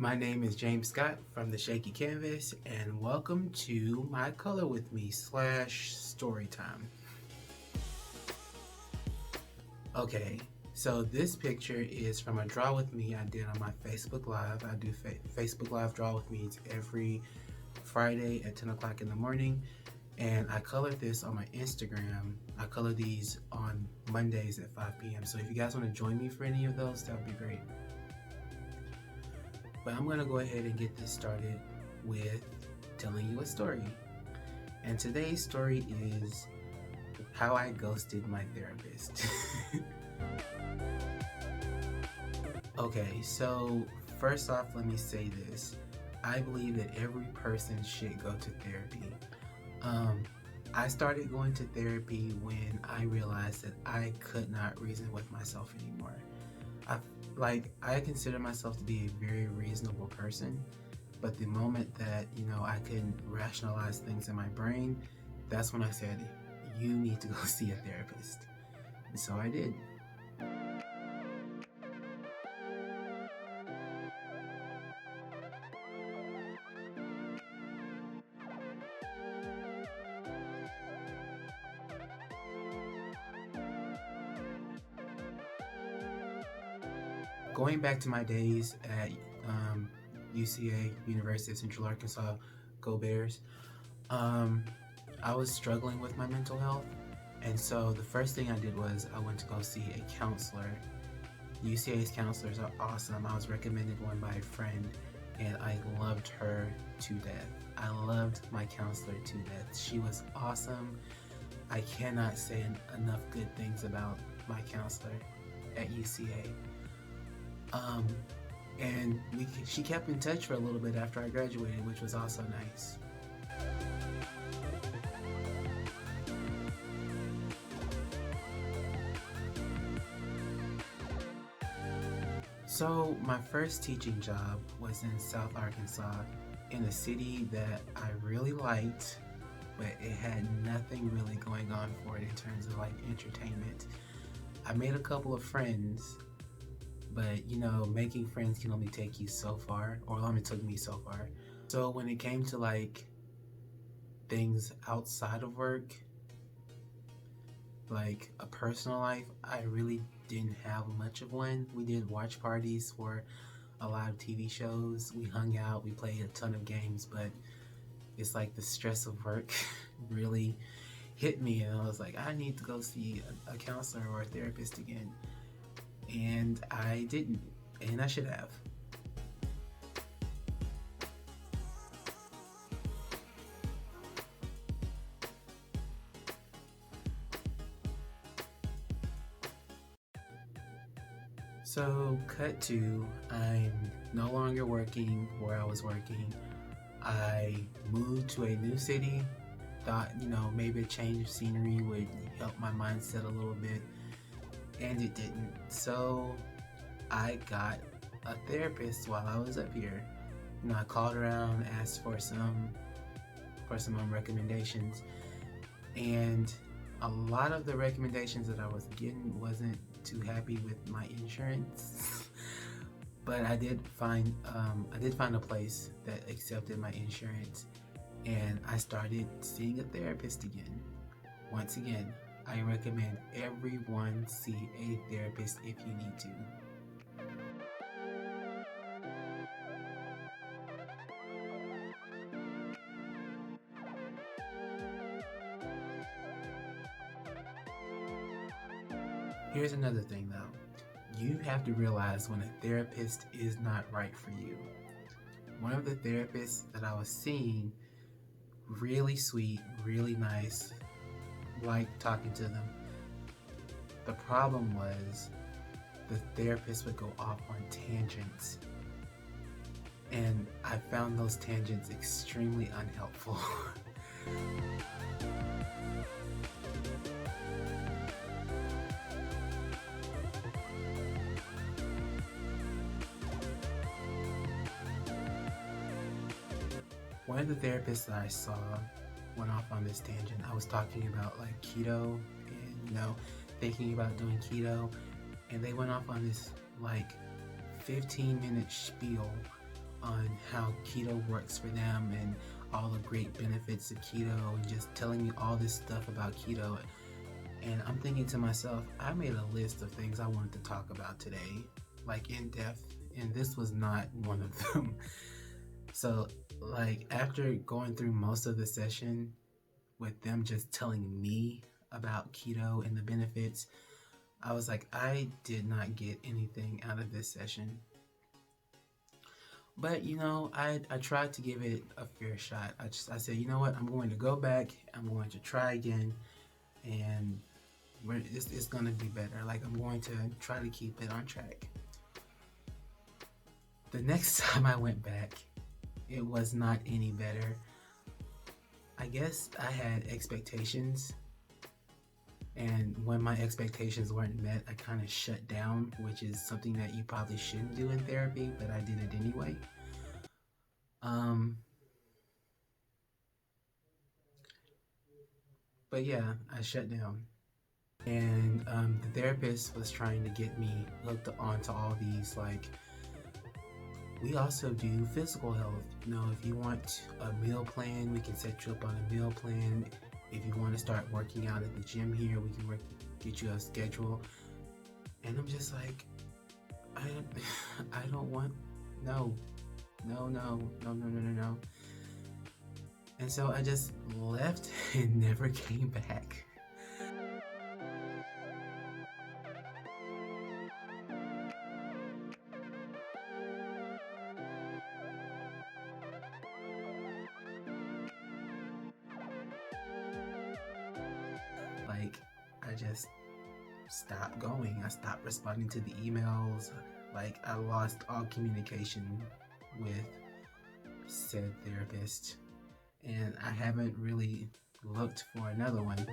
My name is James Scott from the Shaky Canvas, and welcome to my Color With Me / story time. Okay, so this picture is from a draw with me I did on my Facebook Live. I do Facebook Live draw with me's every Friday at 10 o'clock in the morning, and I colored this on my Instagram. I color these on Mondays at 5 p.m. So if you guys want to join me for any of those, that would be great. But I'm gonna go ahead and get this started with telling you a story. And today's story is how I ghosted my therapist. Okay, so first off, let me say this. I believe that every person should go to therapy. I started going to therapy when I realized that I could not reason with myself anymore. I consider myself to be a very reasonable person, but the moment that, I couldn't rationalize things in my brain, that's when I said, you need to go see a therapist. And so I did. Going back to my days at UCA, University of Central Arkansas, go Bears, I was struggling with my mental health, and so the first thing I did was I went to go see a counselor. UCA's counselors are awesome. I was recommended one by a friend, and I loved her to death. I loved my counselor to death. She was awesome. I cannot say enough good things about my counselor at UCA. And she kept in touch for a little bit after I graduated, which was also nice. So my first teaching job was in South Arkansas, in a city that I really liked, but it had nothing really going on for it in terms of entertainment. I made a couple of friends, but making friends can only take you so far, or it took me so far. So when it came to things outside of work, like a personal life, I really didn't have much of one. We did watch parties for a lot of TV shows. We hung out, we played a ton of games, but it's like the stress of work really hit me, and I was like, I need to go see a counselor or a therapist again. And I didn't, and I should have. So, cut to, I'm no longer working where I was working. I moved to a new city, thought, maybe a change of scenery would help my mindset a little bit, and it didn't. So I got a therapist while I was up here. I called around, asked for some recommendations, and a lot of the recommendations that I was getting wasn't too happy with my insurance. But I did find a place that accepted my insurance, and I started seeing a therapist again. Once again, I recommend everyone see a therapist if you need to. Here's another thing though. You have to realize when a therapist is not right for you. One of the therapists that I was seeing, really sweet, really nice, liked talking to them. The problem was the therapist would go off on tangents, and I found those tangents extremely unhelpful. One of the therapists that I saw went off on this tangent. I was talking about keto and thinking about doing keto, and they went off on this 15-minute spiel on how keto works for them and all the great benefits of keto, and just telling me all this stuff about keto. And I'm thinking to myself, I made a list of things I wanted to talk about today, like in depth, and this was not one of them. So, like, after going through most of the session with them just telling me about keto and the benefits, I was like, I did not get anything out of this session. But I tried to give it a fair shot. I said, you know what, I'm going to go back, I'm going to try again, and it's going to be better. Like, I'm going to try to keep it on track. The next time I went back, it was not any better. I guess I had expectations, and when my expectations weren't met, I kind of shut down, which is something that you probably shouldn't do in therapy, but I did it anyway. But yeah, I shut down. And the therapist was trying to get me hooked onto all these, like, we also do physical health. If you want a meal plan, we can set you up on a meal plan. If you want to start working out at the gym here, we can get you a schedule. And I'm just like, I don't want, no. And so I just left and never came back. Like, I just stopped going. I stopped responding to the emails. Like, I lost all communication with said therapist, and I haven't really looked for another one.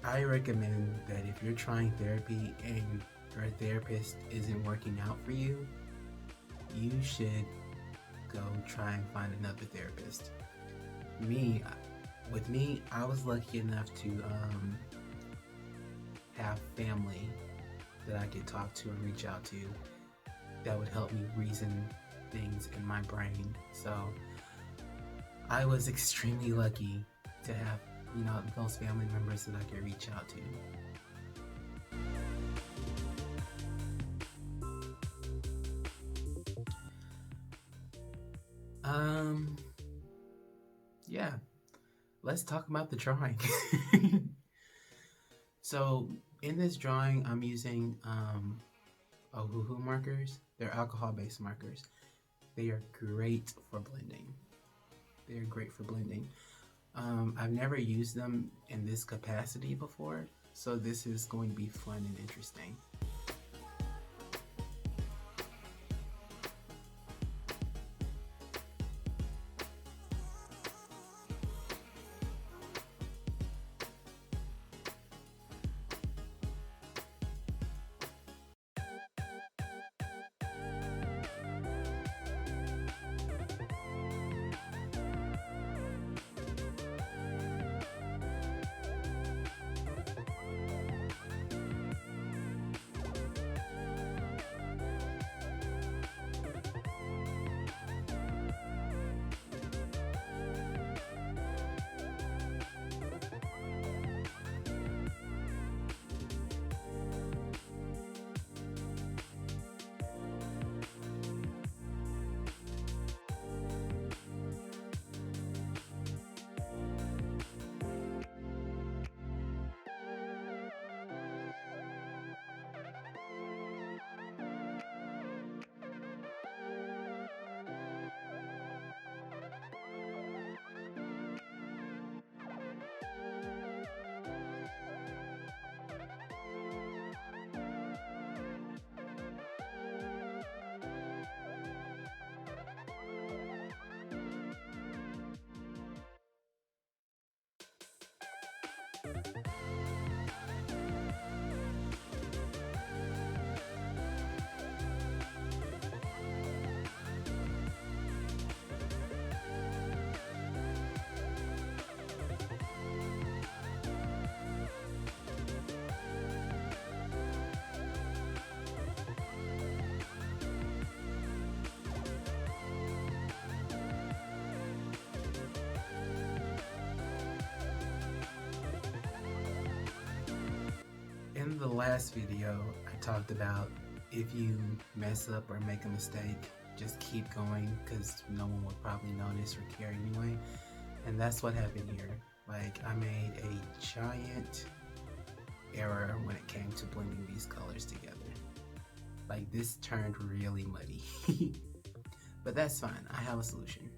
I recommend that if you're trying therapy and your therapist isn't working out for you, you should go try and find another therapist. With me, I was lucky enough to have family that I could talk to and reach out to that would help me reason things in my brain. So I was extremely lucky to have those family members that I could reach out to. Yeah, let's talk about the drawing. So in this drawing, I'm using Ohuhu markers. They're alcohol-based markers. They are great for blending. I've never used them in this capacity before, so this is going to be fun and interesting. last video, I talked about if you mess up or make a mistake, just keep going because no one will probably notice or care anyway. And that's what happened here. Like, I made a giant error when it came to blending these colors together. Like, this turned really muddy. But that's fine, I have a solution.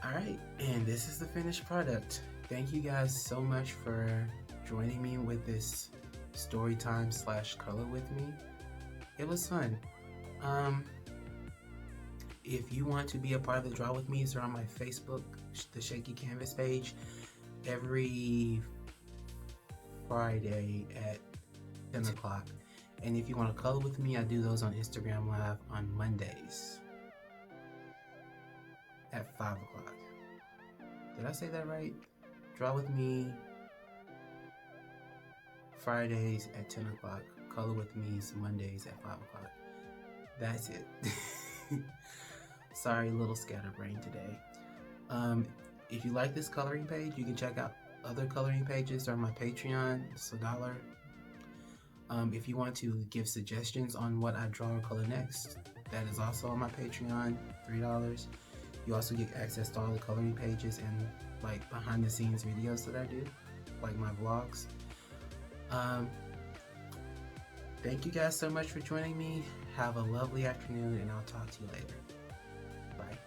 Alright, and this is the finished product. Thank you guys so much for joining me with this story time / color with me. It was fun. If you want to be a part of the Draw With Me's, they're on my Facebook, the Shaky Canvas page, every Friday at 10 o'clock. And if you want to color with me, I do those on Instagram Live on Mondays at 5 o'clock. Did I say that right? Draw with me Fridays at 10 o'clock. Color with me Mondays at 5 o'clock. That's it. Sorry, little scatterbrain today. If you like this coloring page, you can check out other coloring pages on my Patreon. It's $1. If you want to give suggestions on what I draw or color next, that is also on my Patreon, $3. You also get access to all the coloring pages and like behind the scenes videos that I do, like my vlogs. Thank you guys so much for joining me. Have a lovely afternoon and I'll talk to you later. Bye.